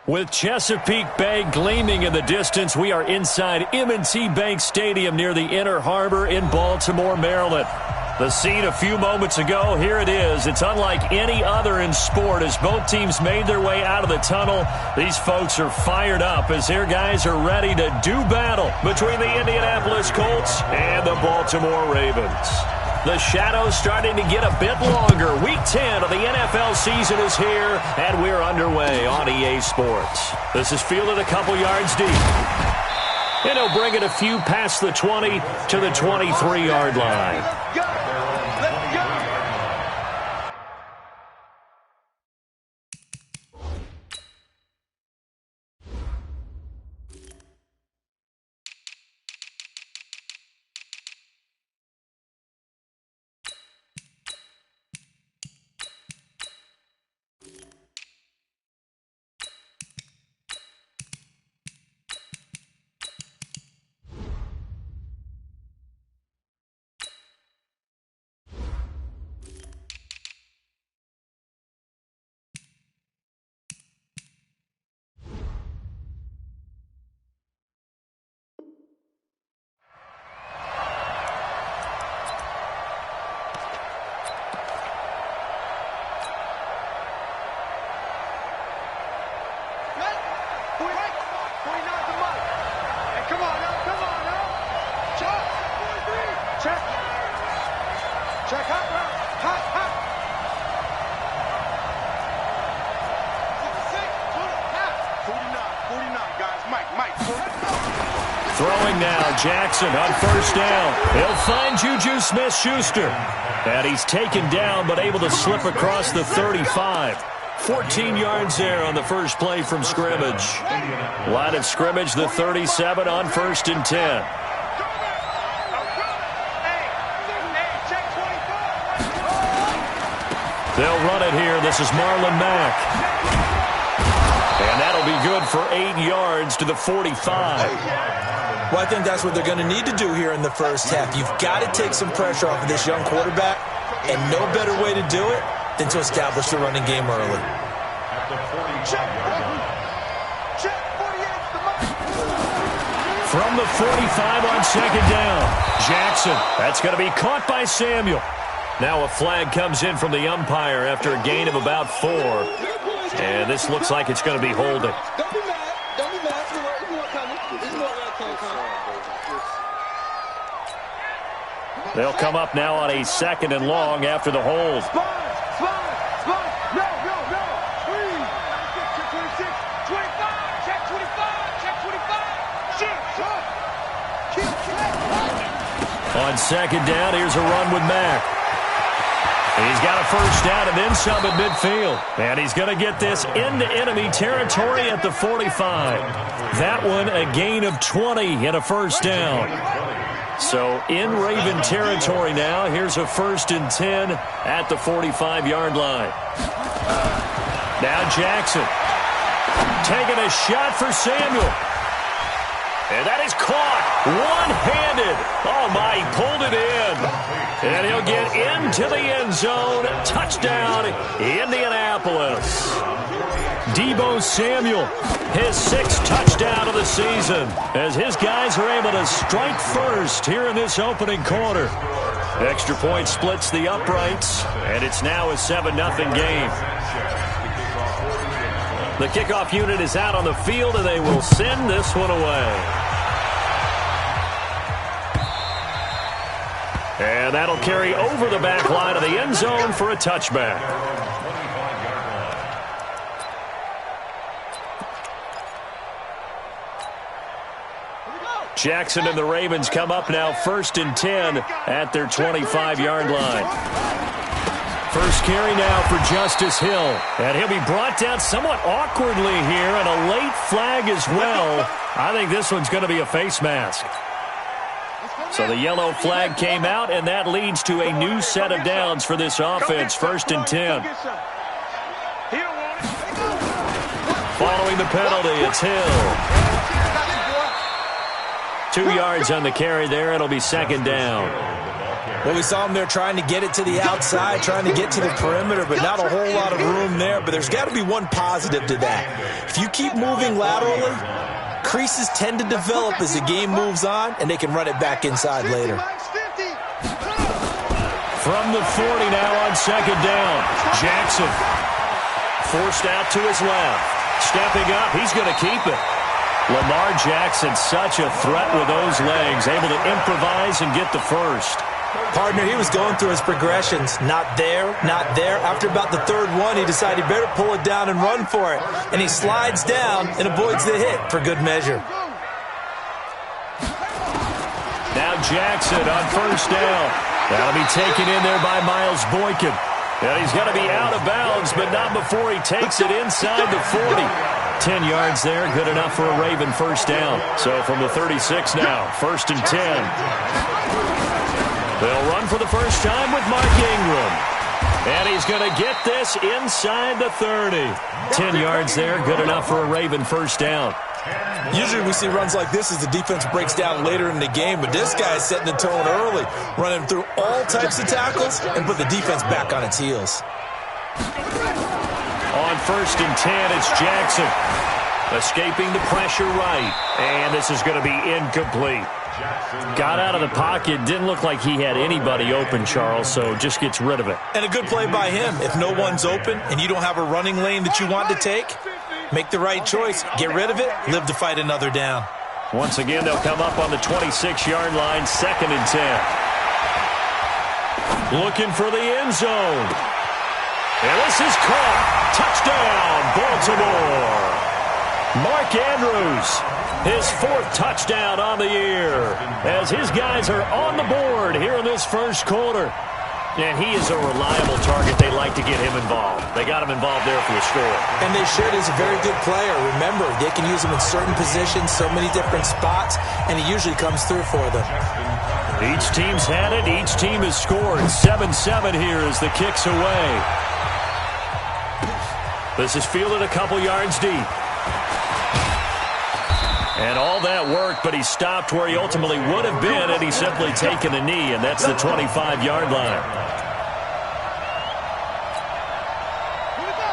With Chesapeake Bay gleaming in the distance, we are inside M&T Bank Stadium near the Inner Harbor in Baltimore, Maryland. The scene a few moments ago, here it is. It's unlike any other in sport as both teams made their way out of the tunnel. These folks are fired up as their guys are ready to do battle between the Indianapolis Colts and the Baltimore Ravens. The shadow's starting to get a bit longer. Week 10 of the NFL season is here, and we're underway on EA Sports. This is fielded a couple yards deep. And he'll bring it a few past the 20 to the 23-yard line. Throwing now, Jackson on first down. He'll find Juju Smith-Schuster. And he's taken down but able to slip across the 35. 14 yards there on the first play from scrimmage. Line of scrimmage, the 37 on 1st and 10. They'll run it here. This is Marlon Mack. And that'll be good for 8 yards to the 45. Well, I think that's what they're going to need to do here in the first half. You've got to take some pressure off of this young quarterback, and no better way to do it than to establish the running game early. From the 45 on second down, Jackson. That's going to be caught by Samuel. Now a flag comes in from the umpire after a gain of about 4. And this looks like it's going to be holding. They'll come up now on a 2nd and long after the hold. On second down, here's a run with Mack. He's got a first down and then some at midfield. And he's going to get this into enemy territory at the 45. That one a gain of 20 and a first down. So in Raven territory now. Here's a 1st and 10 at the 45-yard line. Now Jackson taking a shot for Samuel. And that is caught one-handed. Oh, my, he pulled it in. And he'll get into the end zone. Touchdown, Indianapolis. Deebo Samuel, his 6th touchdown of the season, as his guys are able to strike first here in this opening quarter. Extra point splits the uprights, and it's now a 7-0 game. The kickoff unit is out on the field, and they will send this one away. And that'll carry over the back line of the end zone for a touchback. Jackson and the Ravens come up now 1st and 10 at their 25-yard line. First carry now for Justice Hill. And he'll be brought down somewhat awkwardly here, and a late flag as well. I think this one's going to be a face mask. So the yellow flag came out, and that leads to a new set of downs for this offense. 1st and 10. Following the penalty, it's Hill. 2 yards on the carry there. It'll be 2nd down. Well, we saw him there trying to get it to the outside, trying to get to the perimeter, but not a whole lot of room there. But there's got to be one positive to that. If you keep moving laterally, creases tend to develop as the game moves on, and they can run it back inside later. From the 40 now on second down. Jackson forced out to his left. Stepping up, he's going to keep it. Lamar Jackson, such a threat with those legs, able to improvise and get the first. Partner, he was going through his progressions. Not there, not there. After about the third one, he decided he better pull it down and run for it. And he slides down and avoids the hit for good measure. Now Jackson on first down. That'll be taken in there by Miles Boykin. And he's going to be out of bounds, but not before he takes it inside the 40. 10 yards there, good enough for a Raven first down. So from the 36 now, 1st and 10. They'll run for the first time with Mark Ingram. And he's going to get this inside the 30. 10 yards there, good enough for a Raven first down. Usually we see runs like this as the defense breaks down later in the game, but this guy is setting the tone early, running through all types of tackles and put the defense back on its heels. On 1st and 10, it's Jackson. Escaping the pressure right. And this is going to be incomplete. Got out of the pocket. Didn't look like he had anybody open, Charles, so just gets rid of it. And a good play by him. If no one's open and you don't have a running lane that you want to take, make the right choice. Get rid of it. Live to fight another down. Once again, they'll come up on the 26-yard line, 2nd and 10. Looking for the end zone. And this is caught. Touchdown, Baltimore. Mark Andrews, his 4th touchdown on the year, as his guys are on the board here in this first quarter. And he is a reliable target. They like to get him involved. They got him involved there for the score. And they should. He's a very good player. Remember, they can use him in certain positions, so many different spots, and he usually comes through for them. Each team's had it. Each team has scored. 7-7 here as the kick's away. This is fielded a couple yards deep. And all that work, but he stopped where he ultimately would have been had he simply taken a knee, and that's the 25-yard line.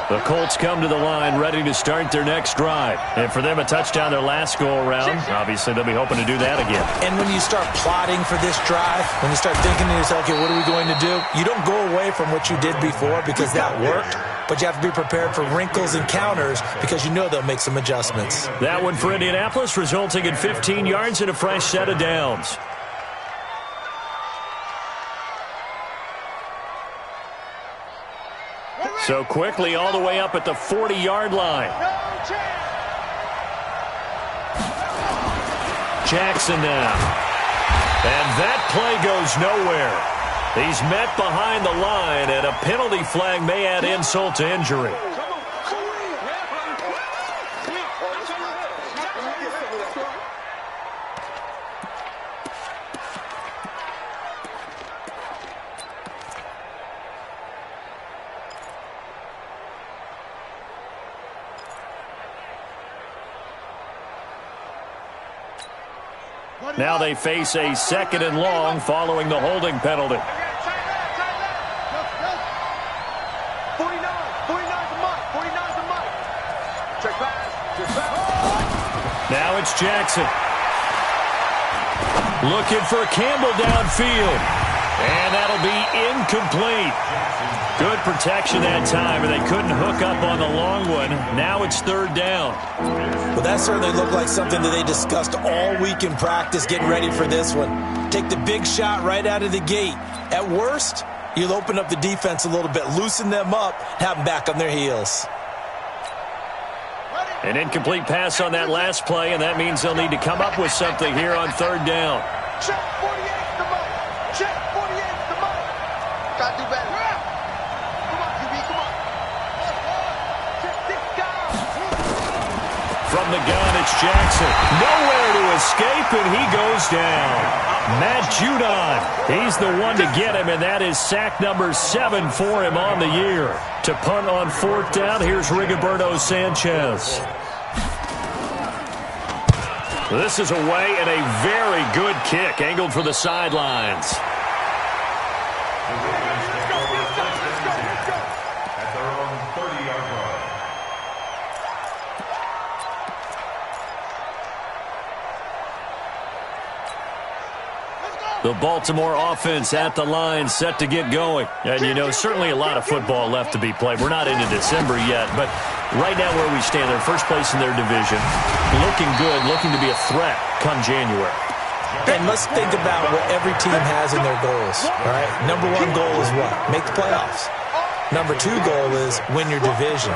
The Colts come to the line ready to start their next drive. And for them, a touchdown their last go-around. Obviously, they'll be hoping to do that again. And when you start plotting for this drive, when you start thinking to yourself, okay, what are we going to do? You don't go away from what you did before because that worked. But you have to be prepared for wrinkles and counters because you know they'll make some adjustments. That one for Indianapolis, resulting in 15 yards and a fresh set of downs. So quickly all the way up at the 40-yard line. Jackson now. And that play goes nowhere. He's met behind the line, and a penalty flag may add insult to injury. Now they face a 2nd and long following the holding penalty. Now it's Jackson. Looking for Campbell downfield. And that'll be incomplete. Good protection that time, and they couldn't hook up on the long one. Now it's 3rd down. Well, that certainly looked like something that they discussed all week in practice, getting ready for this one. Take the big shot right out of the gate. At worst, you'll open up the defense a little bit, loosen them up, have them back on their heels. An incomplete pass on that last play, and that means they'll need to come up with something here on 3rd down. Check 48's the money. Check 48's the money. Gotta do better. Come on, QB, come on. From the gun, it's Jackson. Nowhere to escape, and he goes down. Matt Judon, he's the one to get him, and that is sack number 7 for him on the year. To punt on 4th down, here's Rigoberto Sanchez. This is away and a very good kick, angled for the sidelines. The Baltimore offense at the line, set to get going. And, you know, certainly a lot of football left to be played. We're not into December yet, but right now where we stand, they're first place in their division. Looking good, looking to be a threat come January. And let's think about what every team has in their goals, all right? Number one goal is what? Make the playoffs. Number two goal is win your division.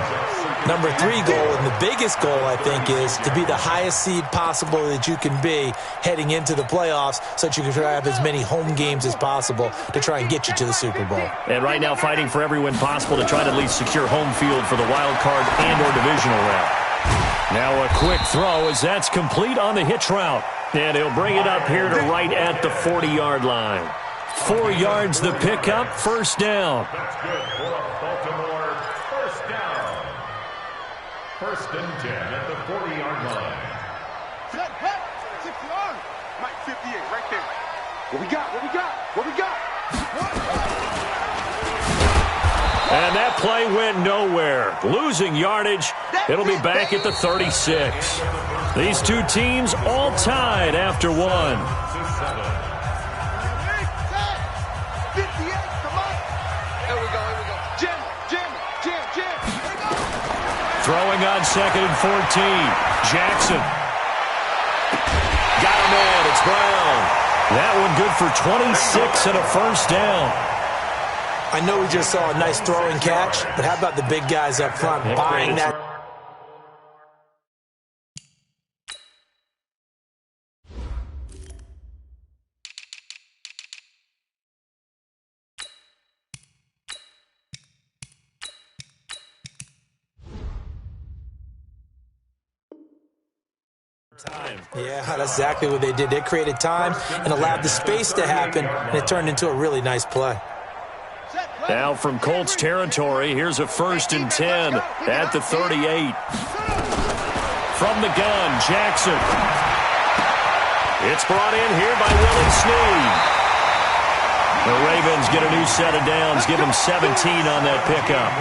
Number three goal, and the biggest goal, I think, is to be the highest seed possible that you can be heading into the playoffs so that you can try to have as many home games as possible to try and get you to the Super Bowl. And right now fighting for every win possible to try to at least secure home field for the wild card and or divisional round. Now a quick throw as that's complete on the hitch route. And he'll bring it up here to right at the 40-yard line. 4 yards the pickup, first down. That's good for Baltimore. First down. First and 10 at the 40-yard line. Set, hut, 60 yards. Mike 58, right there. What we got? What we got? What we got? And that play went nowhere. Losing yardage. It'll be back at the 36. These two teams all tied after one. Throwing on second and 14. Jackson. Got him in. It's Brown. That one good for 26 and a first down. I know we just saw a nice throwing catch, but how about the big guys up front buying that? Time. Yeah, that's exactly what they did. They created time and allowed the space to happen, and it turned into a really nice play. Now from Colts territory, here's a first and 10 at the 38. From the gun, Jackson. It's brought in here by Willie Snead. The Ravens get a new set of downs, give them 17 on that pickup.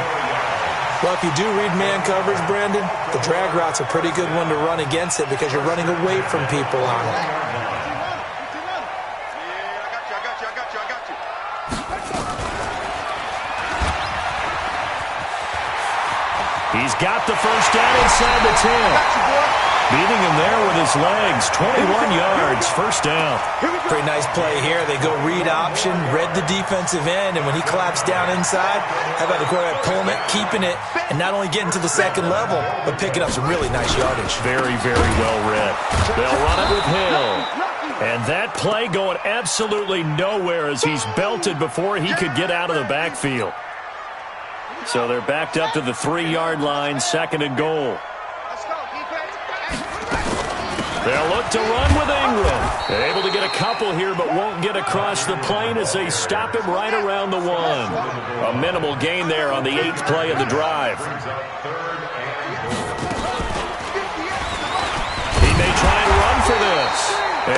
Well, if you do read man coverage, Brandon, the drag route's a pretty good one to run against it because you're running away from people on it. He's got the first down inside the 10. Beating him there with his legs. 21 yards, first down. Pretty nice play here. They go read option, read the defensive end, and when he collapsed down inside, how about the quarterback pulling it, keeping it, and not only getting to the second level, but picking up some really nice yardage. Very, very well read. They'll run it with Hill. And that play going absolutely nowhere as he's belted before he could get out of the backfield. So they're backed up to the 3-yard line, second and goal. They'll look to run with Ingram. They're able to get a couple here, but won't get across the plane as they stop him right around the 1. A minimal gain there on the 8th play of the drive. He may try and run for this.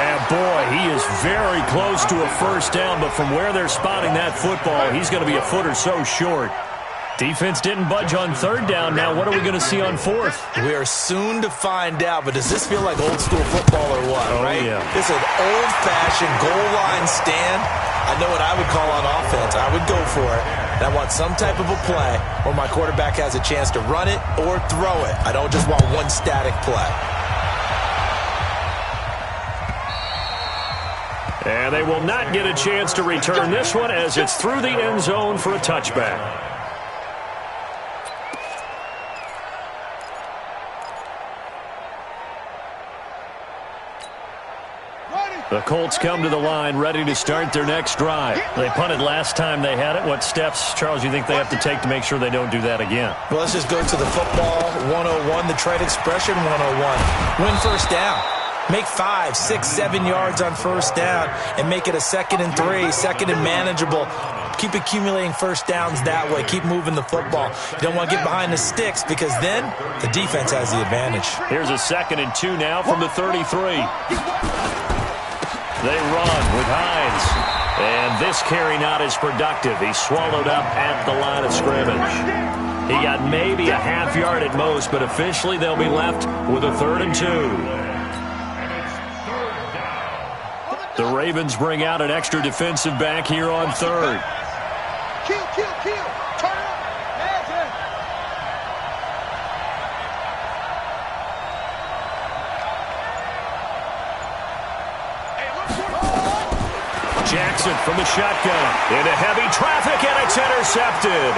And boy, he is very close to a first down, but from where they're spotting that football, he's going to be a foot or so short. Defense didn't budge on third down. Now what are we going to see on fourth? We are soon to find out, but does this feel like old school football or what, right? Yeah. This is an old-fashioned goal line stand. I know what I would call on offense. I would go for it. And I want some type of a play where my quarterback has a chance to run it or throw it. I don't just want one static play. And they will not get a chance to return this one as it's through the end zone for a touchback. The Colts come to the line ready to start their next drive. They punted last time they had it. What steps, Charles, you think they have to take to make sure they don't do that again? Well, let's just go to the football 101, the trade expression 101. Win first down. Make 5, 6, 7 yards on first down and make it a 2nd and 3, second and manageable. Keep accumulating first downs that way. Keep moving the football. You don't want to get behind the sticks because then the defense has the advantage. Here's a 2nd and 2 now from the 33. They run with Hines. And this carry not as productive. He's swallowed up at the line of scrimmage. He got maybe a half yard at most, but officially they'll be left with a 3rd and 2. The Ravens bring out an extra defensive back here on third. Kill. Turn it up. Jackson from the shotgun. Into heavy traffic, and it's intercepted.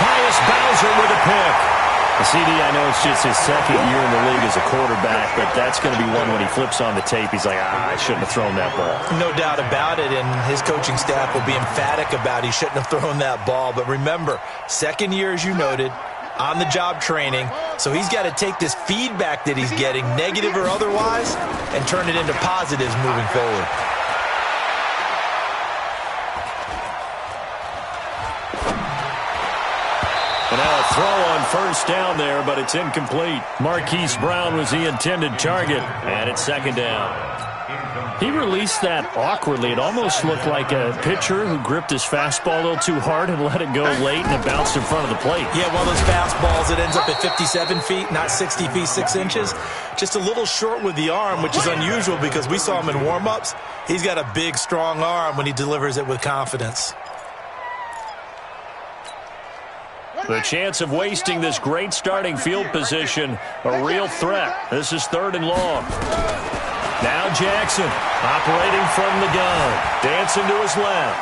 Tyus Bowser with a pick. CD, I know it's just his second year in the league as a quarterback, but that's going to be one when he flips on the tape. He's like, I shouldn't have thrown that ball. No doubt about it, and his coaching staff will be emphatic about he shouldn't have thrown that ball. But remember, second year, as you noted, on-the-job training, so he's got to take this feedback that he's getting, negative or otherwise, and turn it into positives moving forward. And now a throw on first down there, but it's incomplete. Marquise Brown was the intended target, and it's second down. He released that awkwardly. It almost looked like a pitcher who gripped his fastball a little too hard and let it go late, and it bounced in front of the plate. Yeah, one of those fastballs that ends up at 57 feet, not 60 feet, 6 inches. Just a little short with the arm, which is unusual because we saw him in warm-ups. He's got a big, strong arm when he delivers it with confidence. The chance of wasting this great starting field position, a real threat. This is third and long. Now Jackson, operating from the gun, dancing to his left.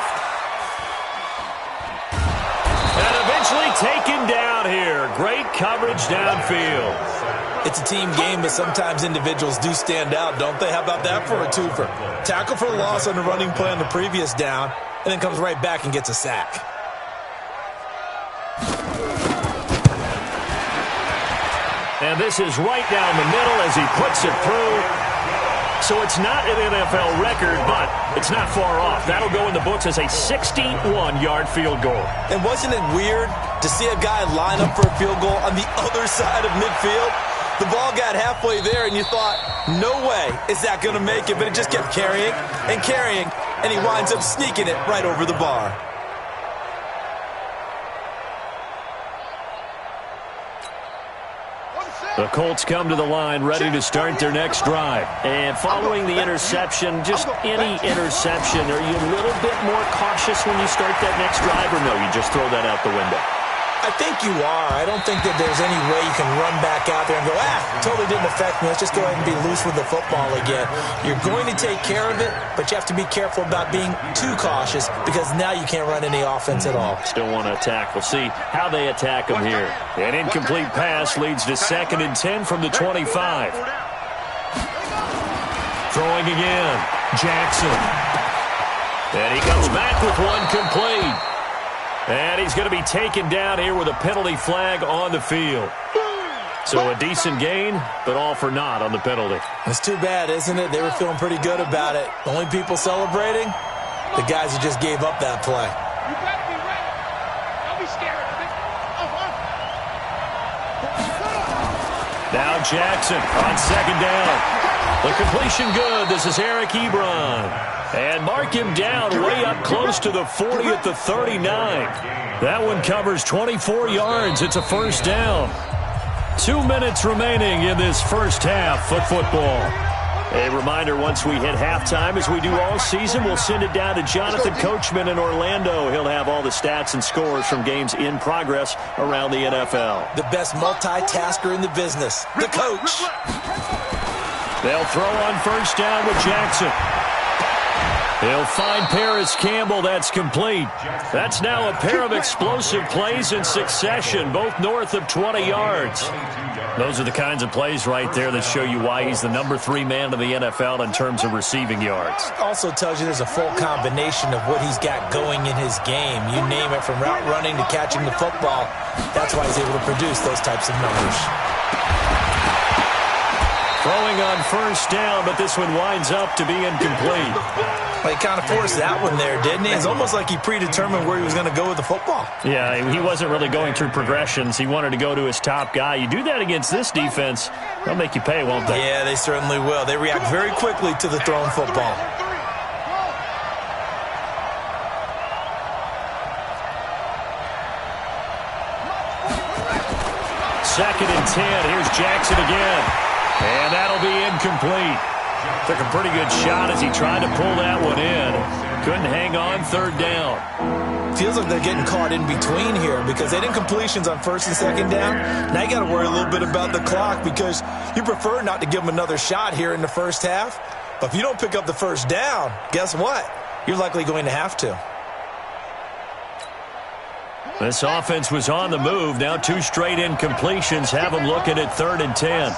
And eventually taken down here. Great coverage downfield. It's a team game, but sometimes individuals do stand out, don't they? How about that for a twofer? Tackle for loss on the running play on the previous down, and then comes right back and gets a sack. And this is right down the middle as he puts it through. So it's not an NFL record, but it's not far off. That'll go in the books as a 61-yard field goal. And wasn't it weird to see a guy line up for a field goal on the other side of midfield? The ball got halfway there, and you thought, no way is that going to make it. But it just kept carrying, and he winds up sneaking it right over the bar. The Colts come to the line ready to start their next drive. And following the interception, just any interception, are you a little bit more cautious when you start that next drive, or no, you just throw that out the window? I think you are. I don't think that there's any way you can run back out there and go, totally didn't affect me. Let's just go ahead and be loose with the football again. You're going to take care of it, but you have to be careful about being too cautious because now you can't run any offense at all. Still want to attack. We'll see how they attack them here. An incomplete pass leads to 2nd and 10 from the 25. Throwing again. Jackson. And he comes back with one complete. And he's going to be taken down here with a penalty flag on the field. So a decent gain, but all for naught on the penalty. It's too bad, isn't it? They were feeling pretty good about it. The only people celebrating, the guys who just gave up that play. You better be ready. Don't be scared. Now Jackson on second down. The completion good. This is Eric Ebron. And mark him down way up close to the 40 at the 39. That one covers 24 yards. It's a first down. 2 minutes remaining in this first half of football. A reminder, once we hit halftime, as we do all season, we'll send it down to Jonathan Coachman in Orlando. He'll have all the stats and scores from games in progress around the NFL. The best multitasker in the business, the coach. They'll throw on first down with Jackson. He'll find Paris Campbell. That's complete. That's now a pair of explosive plays in succession, both north of 20 yards. Those are the kinds of plays right there that show you why he's the number 3 man in the NFL in terms of receiving yards. Also tells you there's a full combination of what he's got going in his game. You name it, from route running to catching the football. That's why he's able to produce those types of numbers. Throwing on first down, but this one winds up to be incomplete. Well, he kind of forced that one there, didn't he? It's almost like he predetermined where he was going to go with the football. Yeah, he wasn't really going through progressions. He wanted to go to his top guy. You do that against this defense, they'll make you pay, won't they? Yeah, they certainly will. They react very quickly to the thrown football. Second and 10. Here's Jackson again. And that'll be incomplete. Took a pretty good shot as he tried to pull that one in. Couldn't hang on, third down. Feels like they're getting caught in between here because they didn't completions on first and second down. Now you got to worry a little bit about the clock because you prefer not to give them another shot here in the first half. But if you don't pick up the first down, guess what? You're likely going to have to. This offense was on the move. Now 2 straight incompletions have them looking at 3rd and 10.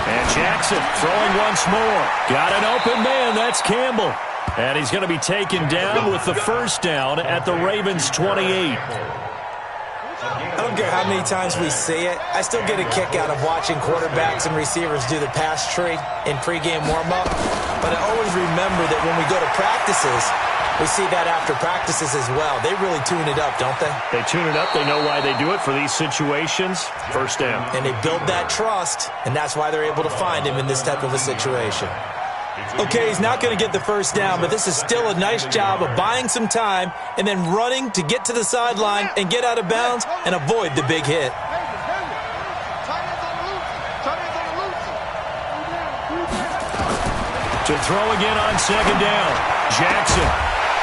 And Jackson throwing once more. Got an open man. That's Campbell. And he's going to be taken down with the first down at the Ravens' 28. I don't care how many times we see it. I still get a kick out of watching quarterbacks and receivers do the pass tree in pregame warm-up. But I always remember that when we go to practices, we see that after practices as well. They really tune it up, don't they? They tune it up. They know why they do it for these situations. First down. And they build that trust, and that's why they're able to find him in this type of a situation. Okay, he's not going to get the first down, but this is still a nice job of buying some time and then running to get to the sideline and get out of bounds and avoid the big hit. To throw again on second down. Jackson.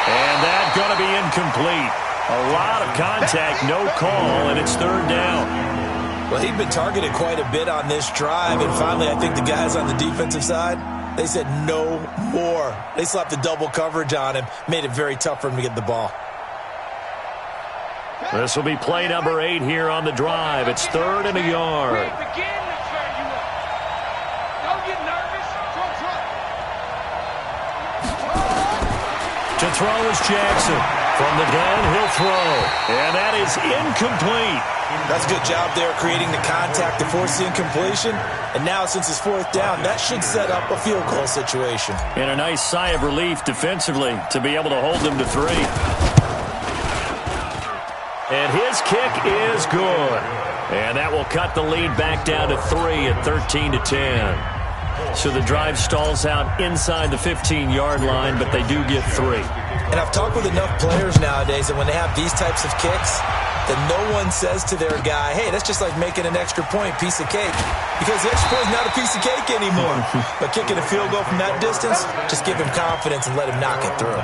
And that's going to be incomplete. A lot of contact, no call, and it's 3rd down. Well, he'd been targeted quite a bit on this drive, and finally I think the guys on the defensive side, they said no more. They slapped the double coverage on him, made it very tough for him to get the ball. This will be play number 8 here on the drive. It's 3rd and a yard. To throw is Jackson. From the gun, he'll throw. And that is incomplete. That's a good job there creating the contact to force the incompletion. And now since it's 4th down, that should set up a field goal situation. And a nice sigh of relief defensively to be able to hold them to 3. And his kick is good. And that will cut the lead back down to 3 at 13-10. So the drive stalls out inside the 15-yard line, but they do get 3. And I've talked with enough players nowadays that when they have these types of kicks, that no one says to their guy, hey, that's just like making an extra point, piece of cake. Because the extra point is not a piece of cake anymore. But kicking a field goal from that distance, just give him confidence and let him knock it through.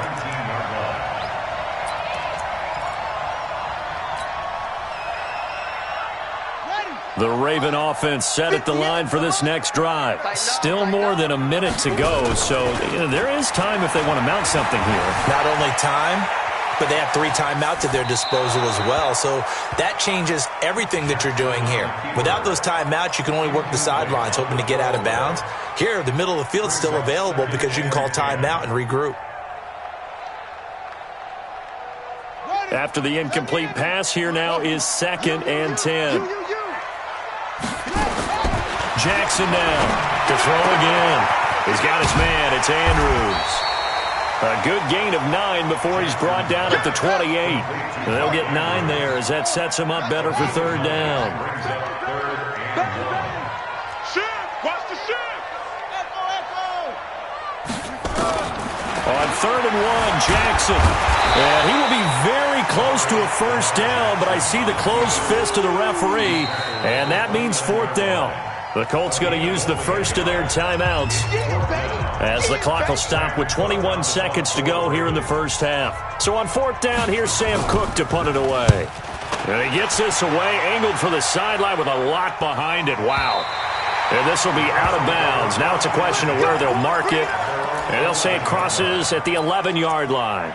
The Raven offense set at the line for this next drive. Still more than a minute to go, so there is time if they want to mount something here. Not only time, but they have 3 timeouts at their disposal as well, so that changes everything that you're doing here. Without those timeouts, you can only work the sidelines, hoping to get out of bounds. Here, the middle of the field's still available because you can call timeout and regroup. After the incomplete pass, here now is 2nd and 10. Jackson now to throw again. He's got his man. It's Andrews. A good gain of 9 before he's brought down at the 28. They'll get 9 there as that sets him up better for 3rd down. On 3rd and 1, Jackson. And he will be very close to a first down, but I see the closed fist of the referee, and that means 4th down. The Colts going to use the first of their timeouts as the clock will stop with 21 seconds to go here in the first half. So on 4th down, here's Sam Cook to punt it away. And he gets this away, angled for the sideline with a lot behind it. Wow. And this will be out of bounds. Now it's a question of where they'll mark it. And they'll say it crosses at the 11-yard line.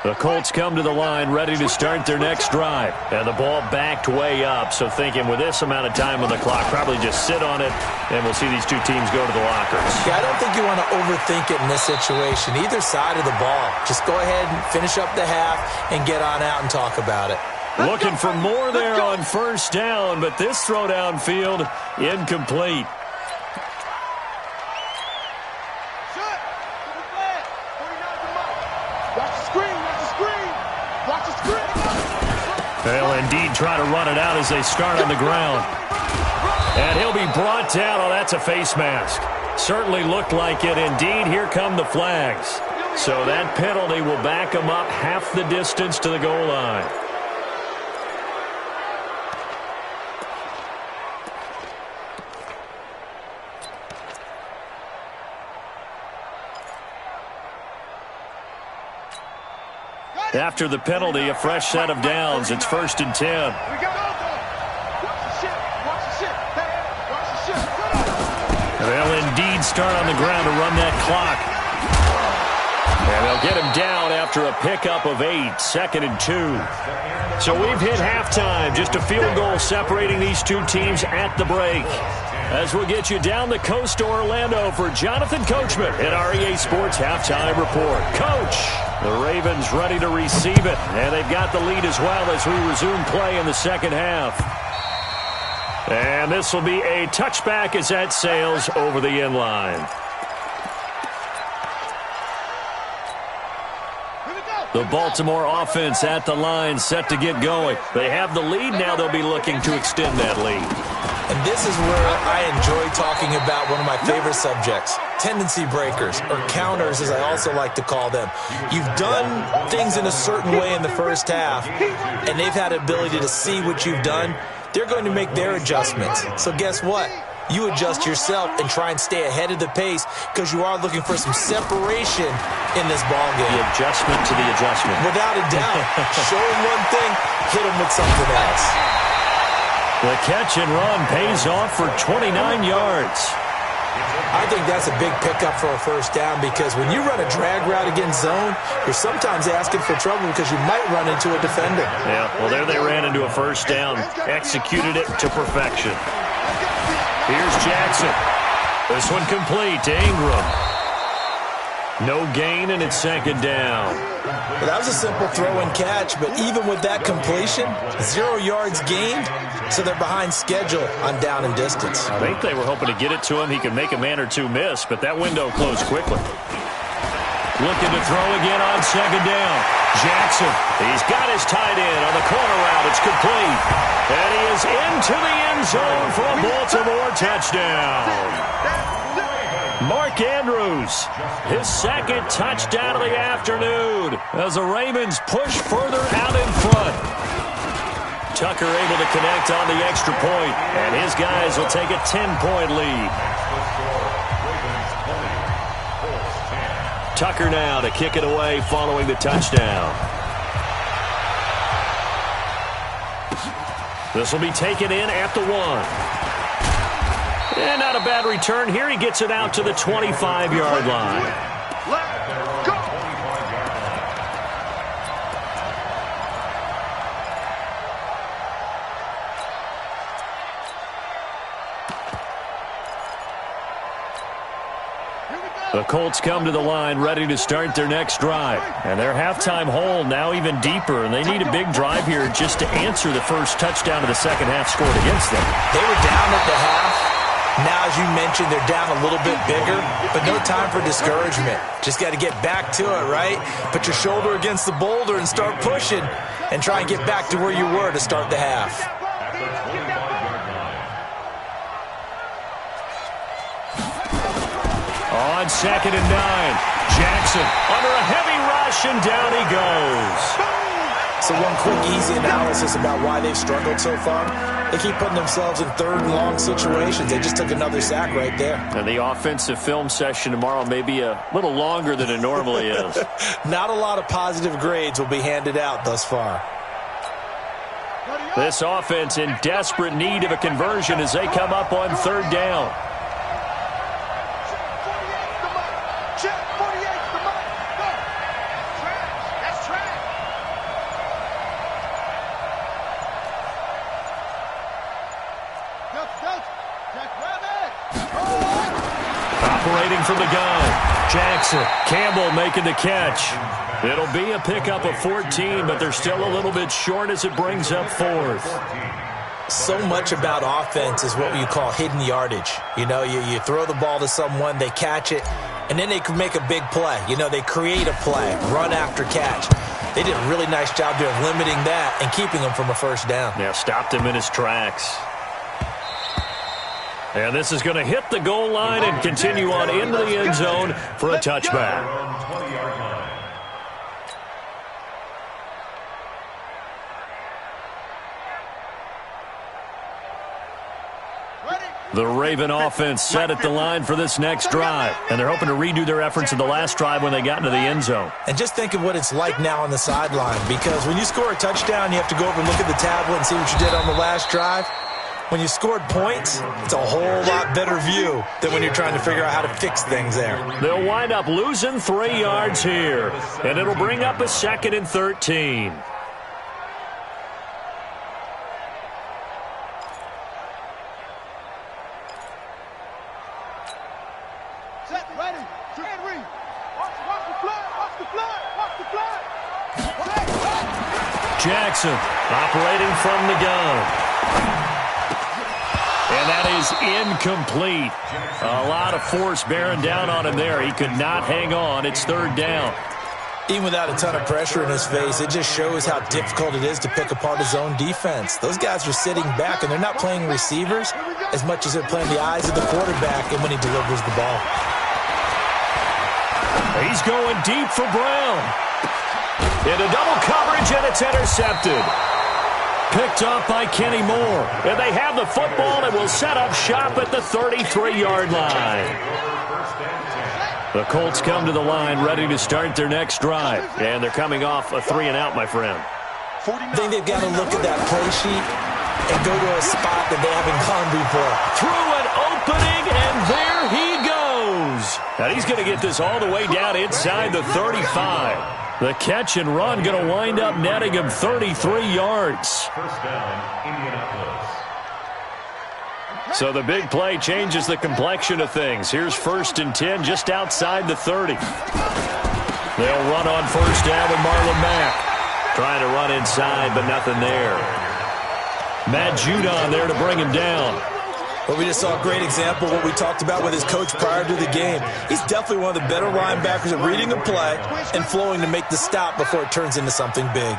The Colts come to the line ready to start their next drive. And the ball backed way up. So thinking with this amount of time on the clock, probably just sit on it, and we'll see these 2 teams go to the lockers. Yeah, I don't think you want to overthink it in this situation. Either side of the ball. Just go ahead and finish up the half and get on out and talk about it. Looking for more there on 1st down, but this throw downfield incomplete. They'll indeed try to run it out as they start on the ground. And he'll be brought down. Oh, that's a face mask. Certainly looked like it. Indeed, here come the flags. So that penalty will back him up half the distance to the goal line. After the penalty, a fresh set of downs. It's 1st and 10. They'll indeed start on the ground to run that clock. And they'll get him down after a pickup of 8, 2nd and 2. So we've hit halftime, just a field goal separating these two teams at the break. As we'll get you down the coast to Orlando for Jonathan Coachman at our EA Sports Halftime Report. Coach, the Ravens ready to receive it, and they've got the lead as well as we resume play in the second half. And this will be a touchback as that sails over the end line. The Baltimore offense at the line, set to get going. They have the lead. Now they'll be looking to extend that lead. And this is where I enjoy talking about one of my favorite subjects, tendency breakers, or counters as I also like to call them. You've done things in a certain way in the first half, and they've had the ability to see what you've done. They're going to make their adjustments. So guess what? You adjust yourself and try and stay ahead of the pace because you are looking for some separation in this ballgame. The adjustment to the adjustment. Without a doubt. Show them one thing, hit them with something else. The catch and run pays off for 29 yards. I think that's a big pickup for a first down because when you run a drag route against zone, you're sometimes asking for trouble because you might run into a defender. Yeah, well, there they ran into a first down, executed it to perfection. Here's Jackson. This one complete to Ingram. No gain, and it's 2nd down. Well, that was a simple throw and catch, but even with that completion, 0 yards gained, so they're behind schedule on down and distance. I think they were hoping to get it to him. He could make a man or two miss, but that window closed quickly. Looking to throw again on 2nd down. Jackson, he's got his tight end on the corner route. It's complete. And he is into the end zone for a Baltimore touchdown. Mark Andrews, his 2nd touchdown of the afternoon as the Ravens push further out in front. Tucker able to connect on the extra point, and his guys will take a 10-point lead. Tucker now to kick it away following the touchdown. This will be taken in at the 1. And not a bad return here. He gets it out to the 25-yard line. Let's go. The Colts come to the line ready to start their next drive. And their halftime hole now even deeper, and they need a big drive here just to answer the first touchdown of the second half scored against them. They were down at the half. Now, as you mentioned, they're down a little bit bigger, but no time for discouragement. Just got to get back to it, right? Put your shoulder against the boulder and start pushing and try and get back to where you were to start the half. On 2nd and 9, Jackson under a heavy rush, and down he goes. So one quick, easy analysis about why they've struggled so far. They keep putting themselves in 3rd and long situations. They just took another sack right there. And the offensive film session tomorrow may be a little longer than it normally is. Not a lot of positive grades will be handed out thus far. This offense in desperate need of a conversion as they come up on 3rd down. Operating from the gun, Jackson. Campbell making the catch. It'll be a pickup of 14, but they're still a little bit short as it brings up 4th. So much about offense is what you call hidden yardage. You know, you throw the ball to someone, they catch it, and then they can make a big play. You know, they create a play, run after catch. They did a really nice job there of limiting that and keeping him from a first down. Yeah, stopped him in his tracks. And this is going to hit the goal line and continue on into the end zone for a touchback. The Raven offense set at the line for this next drive, and they're hoping to redo their efforts in the last drive when they got into the end zone. And just think of what it's like now on the sideline, because when you score a touchdown, you have to go over and look at the tablet and see what you did on the last drive. When you scored points, it's a whole lot better view than when you're trying to figure out how to fix things there. They'll wind up losing 3 yards here, and it'll bring up a 2nd and 13. Jackson operating from the gun. And that is incomplete. A lot of force bearing down on him there. He could not hang on. It's 3rd down. Even without a ton of pressure in his face, it just shows how difficult it is to pick apart his own defense. Those guys are sitting back, and they're not playing receivers as much as they're playing the eyes of the quarterback and when he delivers the ball. He's going deep for Brown. Into double coverage, and it's intercepted. Picked up by Kenny Moore. And they have the football and will set up shop at the 33-yard line. The Colts come to the line ready to start their next drive. And they're coming off a 3-and-out, my friend. I think they've got to look at that play sheet and go to a spot that they haven't gone before. Through an opening, and there he goes. And he's going to get this all the way down inside the 35. The catch and run going to wind up netting him 33 yards. First down, Indianapolis. So the big play changes the complexion of things. Here's 1st and 10 just outside the 30. They'll run on 1st down with Marlon Mack. Trying to run inside, but nothing there. Matt Judon there to bring him down. Well, we just saw a great example of what we talked about with his coach prior to the game. He's definitely one of the better linebackers at reading a play and flowing to make the stop before it turns into something big.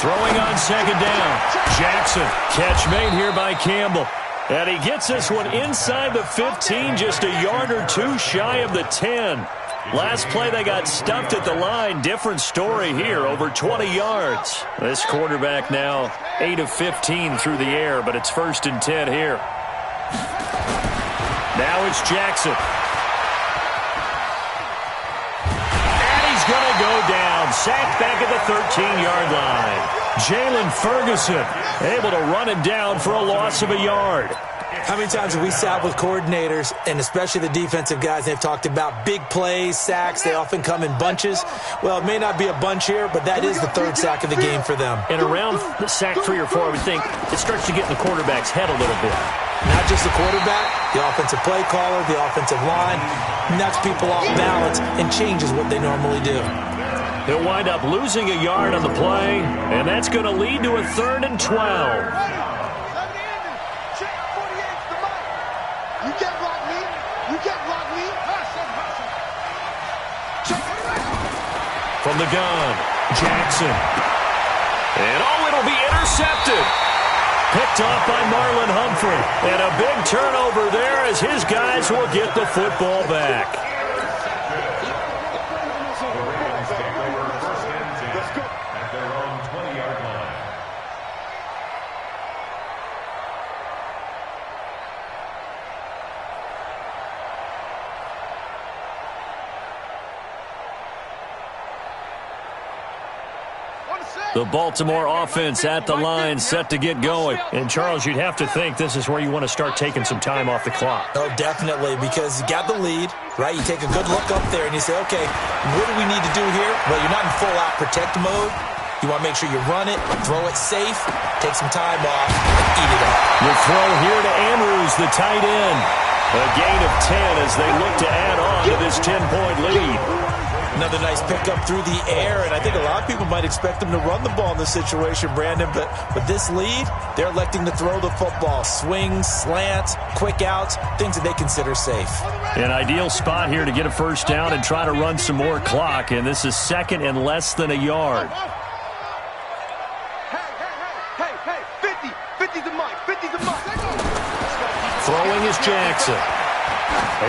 Throwing on 2nd down. Jackson. Catch made here by Campbell. And he gets this one inside the 15, just a yard or 2 shy of the 10. Last play, they got stuffed at the line. Different story here, over 20 yards. This quarterback now 8 of 15 through the air, but it's 1st and 10 here. Now it's Jackson. And he's going to go down. Sacked back at the 13-yard line. Jalen Ferguson able to run him down for a loss of a yard. How many times have we sat with coordinators, and especially the defensive guys, they've talked about big plays, sacks. They often come in bunches. Well, it may not be a bunch here, but that is the 3rd sack of the game for them. And around sack 3 or 4, I would think it starts to get in the quarterback's head a little bit. Not just the quarterback, the offensive play caller, the offensive line, knocks people off balance and changes what they normally do. He'll wind up losing a yard on the play, and that's going to lead to a 3rd and 12. From the gun, Jackson. And it'll be intercepted. Picked off by Marlon Humphrey. And a big turnover there as his guys will get the football back. At their own 20-yard line. The Baltimore offense at the line, set to get going. And, Charles, you'd have to think this is where you want to start taking some time off the clock. Oh, definitely, because you got the lead, right? You take a good look up there and you say, okay, what do we need to do here? Well, you're not in full-out protect mode. You want to make sure you run it, throw it safe, take some time off, and eat it up. The throw here to Andrews, the tight end. A gain of 10 as they look to add on to this 10-point lead. Another nice pickup through the air, and I think a lot of people might expect them to run the ball in this situation, Brandon, but with this lead, they're electing to throw the football. Swings, slants, quick outs, things that they consider safe. An ideal spot here to get a 1st down and try to run some more clock, and this is 2nd and less than a yard. Hey, 50's the mic, 50's the mic. Throwing is Jackson.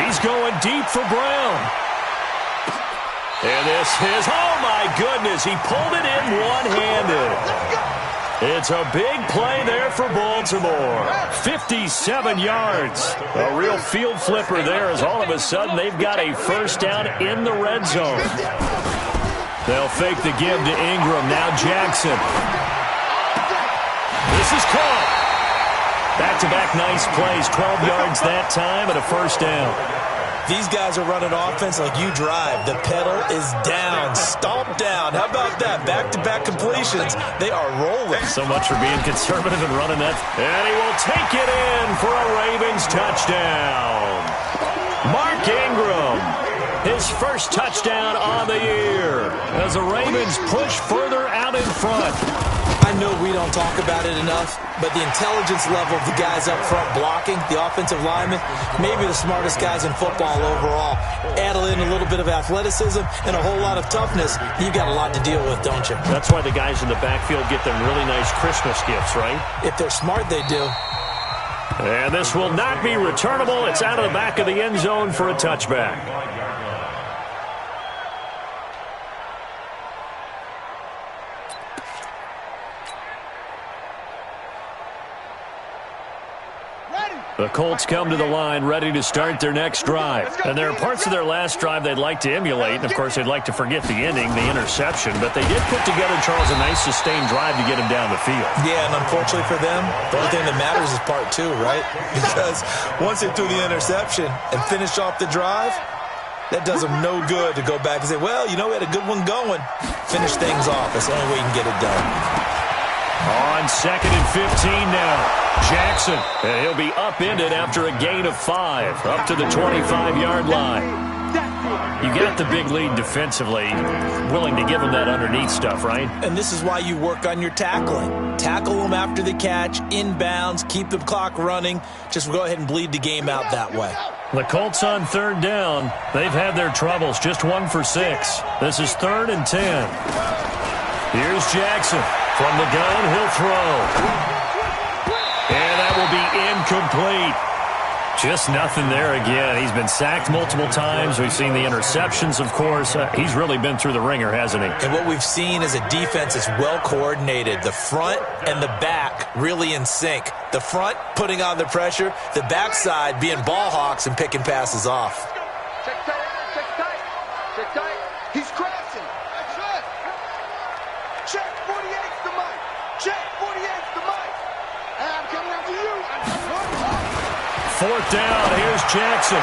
He's going deep for Brown. And this is, oh my goodness, he pulled it in one-handed. It's a big play there for Baltimore. 57 yards. A real field flipper there as all of a sudden they've got a first down in the red zone. They'll fake the give to Ingram. Now Jackson. This is caught. Back-to-back nice plays. 12 yards that time and a first down. These guys are running offense like you drive. The pedal is down, stomp down. How about that? Back-to-back completions. They are rolling. So much for being conservative and running that. And he will take it in for a Ravens touchdown. Mark Ingram, his first touchdown on the year as the Ravens push further out in front. I know we don't talk about it enough, but the intelligence level of the guys up front blocking, the offensive linemen, maybe the smartest guys in football overall. Add in a little bit of athleticism and a whole lot of toughness, you've got a lot to deal with, don't you? That's why the guys in the backfield get them really nice Christmas gifts, right? If they're smart, they do. And this will not be returnable. It's out of the back of the end zone for a touchback. The Colts come to the line ready to start their next drive. And there are parts of their last drive they'd like to emulate. And, of course, they'd like to forget the ending, the interception. But they did put together, Charles, a nice sustained drive to get him down the field. Yeah, and unfortunately for them, the only thing that matters is part two, right? Because once they threw the interception and finished off the drive, that does them no good to go back and say, well, you know, we had a good one going. Finish things off. That's the only way you can get it done. On 2nd and 15 now. Jackson, and he'll be upended after a gain of 5, up to the 25-yard line. You got the big lead defensively, willing to give him that underneath stuff, right? And this is why you work on your tackling. Tackle them after the catch, inbounds, keep the clock running. Just go ahead and bleed the game out that way. The Colts on 3rd down. They've had their troubles, just 1 for 6. This is 3rd and 10. Here's Jackson. From the gun, he'll throw. And that will be incomplete. Just nothing there again. He's been sacked multiple times. We've seen the interceptions, of course. He's really been through the ringer, hasn't he? And what we've seen is a defense that's well coordinated. The front and the back really in sync. The front putting on the pressure. The backside being ball hawks and picking passes off. Check tight, check tight, check tight. He's crashing. That's it. Check 48's the mic. Check 48's the mic. And I'm coming after you. 4th down. Here's Jackson.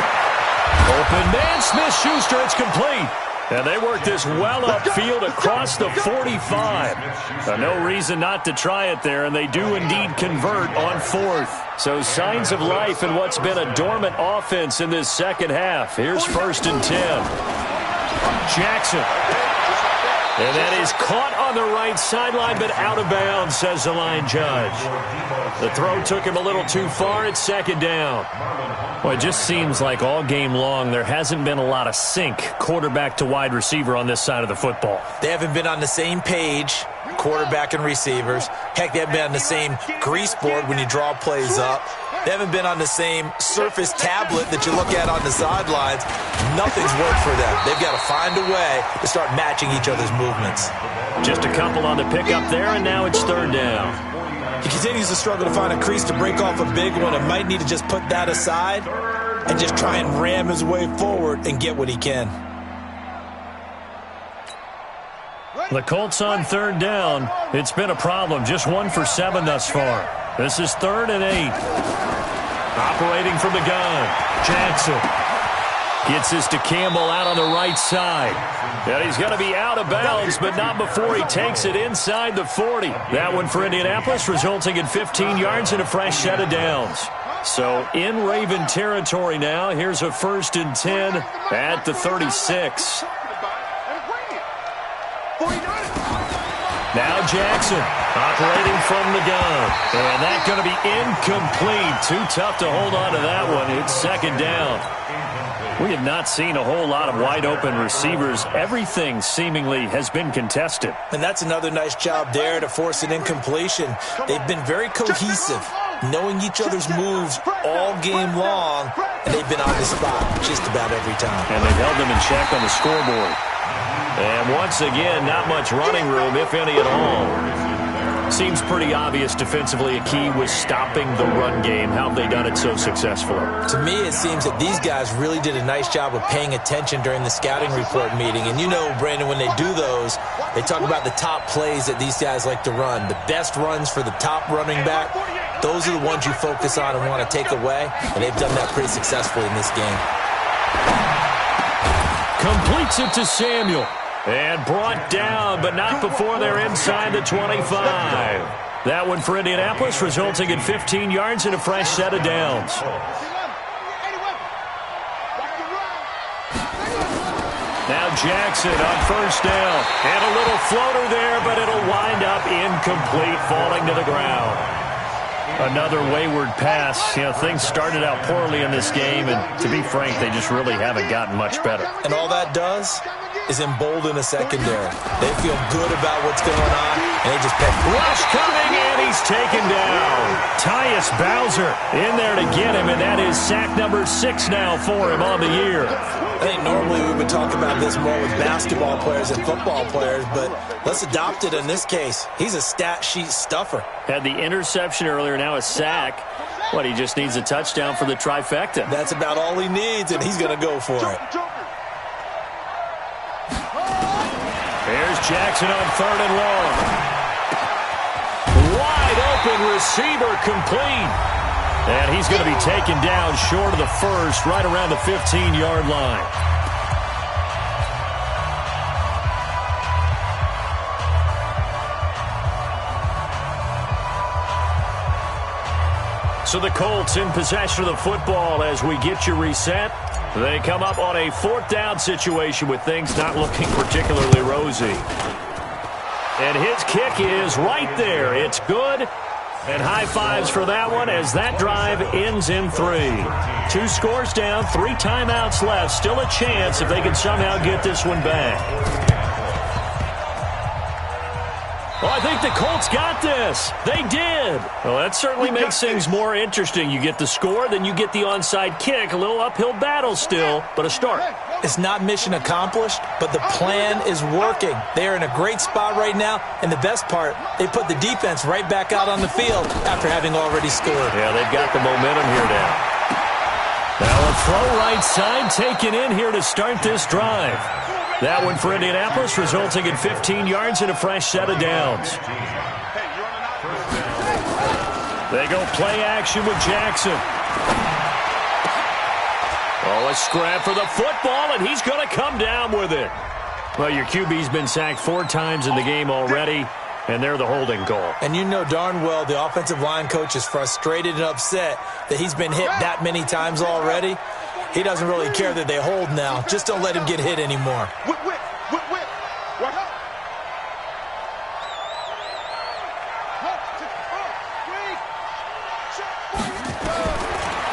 Open man. Smith-Schuster. It's complete. And they work this well upfield across the 45. No reason not to try it there, and they do indeed convert on 4th. So signs of life in what's been a dormant offense in this second half. Here's 1st and 10. Jackson. And that is caught on the right sideline, but out of bounds, says the line judge. The throw took him a little too far. It's 2nd down. Well, it just seems like all game long there hasn't been a lot of sync quarterback to wide receiver on this side of the football. They haven't been on the same page, quarterback and receivers. Heck, they haven't been on the same grease board when you draw plays up. They haven't been on the same surface tablet that you look at on the sidelines. Nothing's worked for them. They've got to find a way to start matching each other's movements. Just a couple on the pickup there, and now it's 3rd down. He continues to struggle to find a crease to break off a big one and might need to just put that aside and just try and ram his way forward and get what he can. The Colts on 3rd down. It's been a problem. Just 1 for 7 thus far. This is 3rd and 8. Operating from the gun. Jackson gets this to Campbell out on the right side. And he's going to be out of bounds, but not before he takes it inside the 40. That one for Indianapolis, resulting in 15 yards and a fresh set of downs. So in Raven territory now. Here's a 1st and 10 at the 36. Now Jackson operating from the gun. And that's going to be incomplete. Too tough to hold on to that one. It's 2nd down. We have not seen a whole lot of wide-open receivers. Everything seemingly has been contested. And that's another nice job there to force an incompletion. They've been very cohesive, knowing each other's moves all game long, and they've been on the spot just about every time. And they've held them in check on the scoreboard. And once again, not much running room, if any at all. Seems pretty obvious defensively a key was stopping the run game. How have they done it so successfully? To me, it seems that these guys really did a nice job of paying attention during the scouting report meeting. And you know, Brandon, when they do those, they talk about the top plays that these guys like to run. The best runs for the top running back, those are the ones you focus on and want to take away. And they've done that pretty successfully in this game. Completes it to Samuel. And brought down, but not before they're inside the 25. That one for Indianapolis, resulting in 15 yards and a fresh set of downs. Now Jackson on first down. And a little floater there, but it'll wind up incomplete, falling to the ground. Another wayward pass. You know, things started out poorly in this game, and to be frank, they just really haven't gotten much better. And all that does is embolden a secondary. They feel good about what's going on, and they just pick. Rush coming, and he's taken down. Tyus Bowser in there to get him, and that is sack number 6 now for him on the year. I think normally we would talk about this more with basketball players and football players, but let's adopt it in this case. He's a stat sheet stuffer. Had the interception earlier, now a sack. What, he just needs a touchdown for the trifecta. That's about all he needs, and he's going to go for it. There's Jackson on 3rd and long. Wide open receiver complete. And he's going to be taken down short of the first, right around the 15-yard line. So the Colts in possession of the football as we get you reset. They come up on a 4th down situation with things not looking particularly rosy. And his kick is right there. It's good. And high fives for that one as that drive ends in 3. 2 scores down, 3 timeouts left. Still a chance if they can somehow get this one back. Well, I think the Colts got this. They did. Well, that certainly makes things more interesting. You get the score, then you get the onside kick. A little uphill battle still, but a start. It's not mission accomplished, but the plan is working. They're in a great spot right now, and the best part, they put the defense right back out on the field after having already scored. Yeah, they've got the momentum here now. Now a throw right side taken in here to start this drive. That one for Indianapolis, resulting in 15 yards and a fresh set of downs. They go play action with Jackson. Oh, a scrap for the football, and he's going to come down with it. Well, your QB's been sacked 4 times in the game already, and they're the holding call. And you know darn well the offensive line coach is frustrated and upset that he's been hit that many times already. He doesn't really care that they hold now. Just don't let him get hit anymore.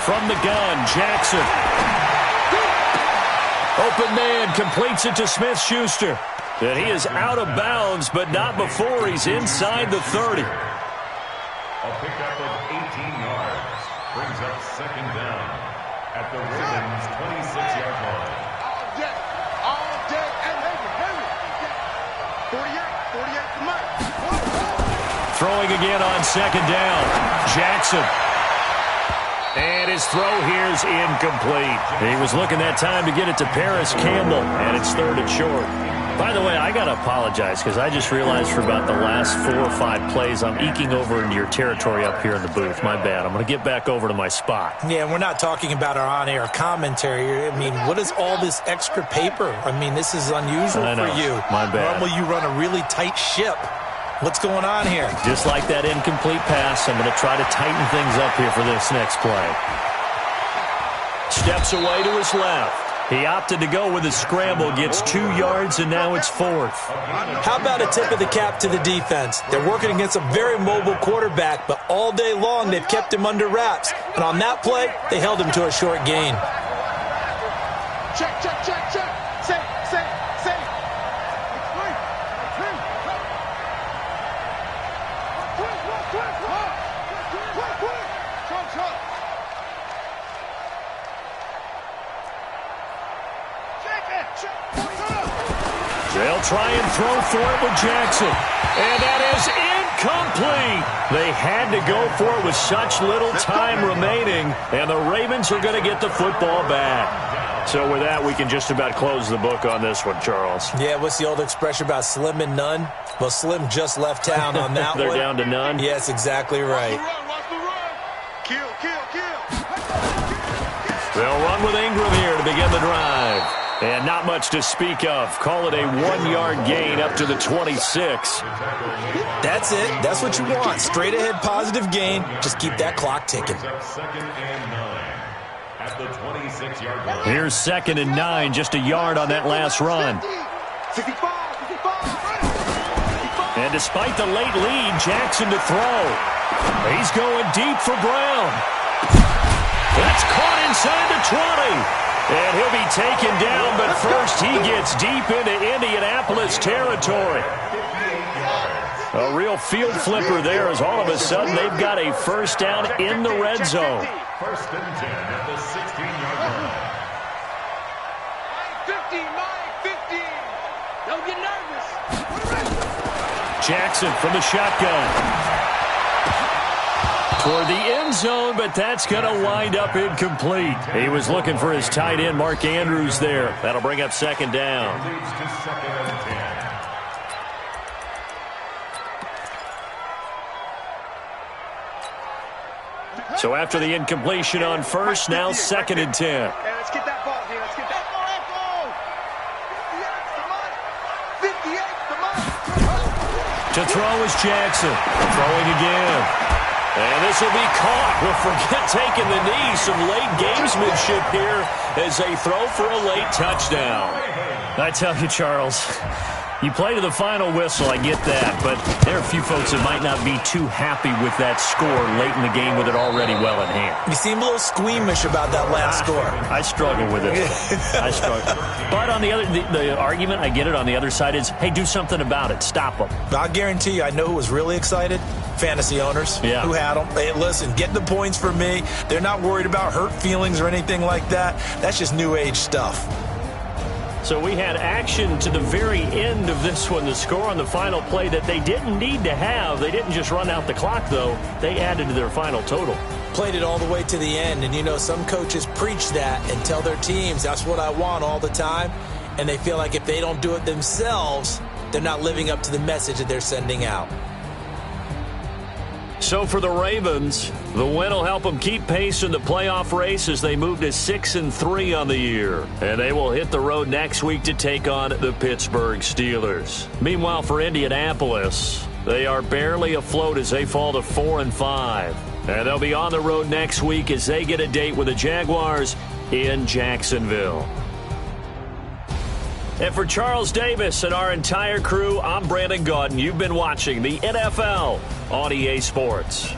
From the gun, Jackson. Open man completes it to Smith-Schuster. And he is out of bounds, but not before he's inside the 30. A pickup of 18 yards brings up 2nd down at the Ravens' 26-yard line. All day, and heavy. 48 to Mike. Throwing again on 2nd down. Jackson. And his throw here is incomplete. He was looking that time to get it to Paris Campbell, and it's 3rd and short. By the way, I got to apologize because I just realized for about the last 4 or 5 plays, I'm eking over into your territory up here in the booth. My bad. I'm going to get back over to my spot. Yeah, we're not talking about our on-air commentary. I mean, what is all this extra paper? I mean, this is unusual for you. My bad. Normally you run a really tight ship. What's going on here? Just like that incomplete pass, I'm going to try to tighten things up here for this next play. Steps away to his left. He opted to go with a scramble, gets 2 yards, and now it's 4th. How about a tip of the cap to the defense? They're working against a very mobile quarterback, but all day long they've kept him under wraps. And on that play, they held him to a short gain. Check. Say. They'll try and throw for it with Jackson. And that is Incomplete. They had to go for it with such little time remaining, and the Ravens are going to get the football back. So with that, we can just about close the book on this one, Charles. Yeah, what's the old expression about slim and none? Well, Slim just left town on that They're one. down to none? Yes, exactly right. Watch the run. Kill. They'll run with Ingram here to begin the drive. And not much to speak of. Call it a 1-yard gain up to the 26. That's it. That's what you want. Straight ahead positive gain. Just keep that clock ticking. Second and 9 at the 26-yard line. Here's 2nd and 9, just a yard on that last run. 55. And despite the late lead, Jackson to throw. He's going deep for Brown. That's caught inside the 20. And he'll be taken down, but first he gets deep into Indianapolis territory. A real field flipper there as all of a sudden they've got a first down in the red zone. 1st and 10 at the 16-yard line. 15. Don't get nervous. Jackson from the shotgun. Toward the end zone, but that's going to wind up incomplete. He was looking for his tight end, Mark Andrews, there. That'll bring up 2nd down. Leads to 2nd and 10. So after the incompletion on first, now 2nd and 10. Hey, let's get that ball here. Let's get that ball. 58's the money. To throw is Jackson. Throwing again. And this will be caught. We'll forget taking the knee. Some late gamesmanship here as they throw for a late touchdown. I tell you, Charles, you play to the final whistle, I get that, but there are a few folks that might not be too happy with that score late in the game with it already well in hand. You seem a little squeamish about that last score. I struggle with it. I struggle. But on the other, the argument, I get it, on the other side is, hey, do something about it. Stop them. I'll guarantee you, I know who was really excited. Fantasy owners who had them. Hey, listen, get the points for me. They're not worried about hurt feelings or anything like that. That's just new age stuff. So we had action to the very end of this one. The score on the final play that they didn't need to have. They didn't just run out the clock, though. They added to their final total. Played it all the way to the end. And, you know, some coaches preach that and tell their teams, that's what I want all the time. And they feel like if they don't do it themselves, they're not living up to the message that they're sending out. So for the Ravens, the win will help them keep pace in the playoff race as they move to 6-3 on the year. And they will hit the road next week to take on the Pittsburgh Steelers. Meanwhile, for Indianapolis, they are barely afloat as they fall to 4-5. And they'll be on the road next week as they get a date with the Jaguars in Jacksonville. And for Charles Davis and our entire crew, I'm Brandon Gaudin. You've been watching the NFL on EA Sports.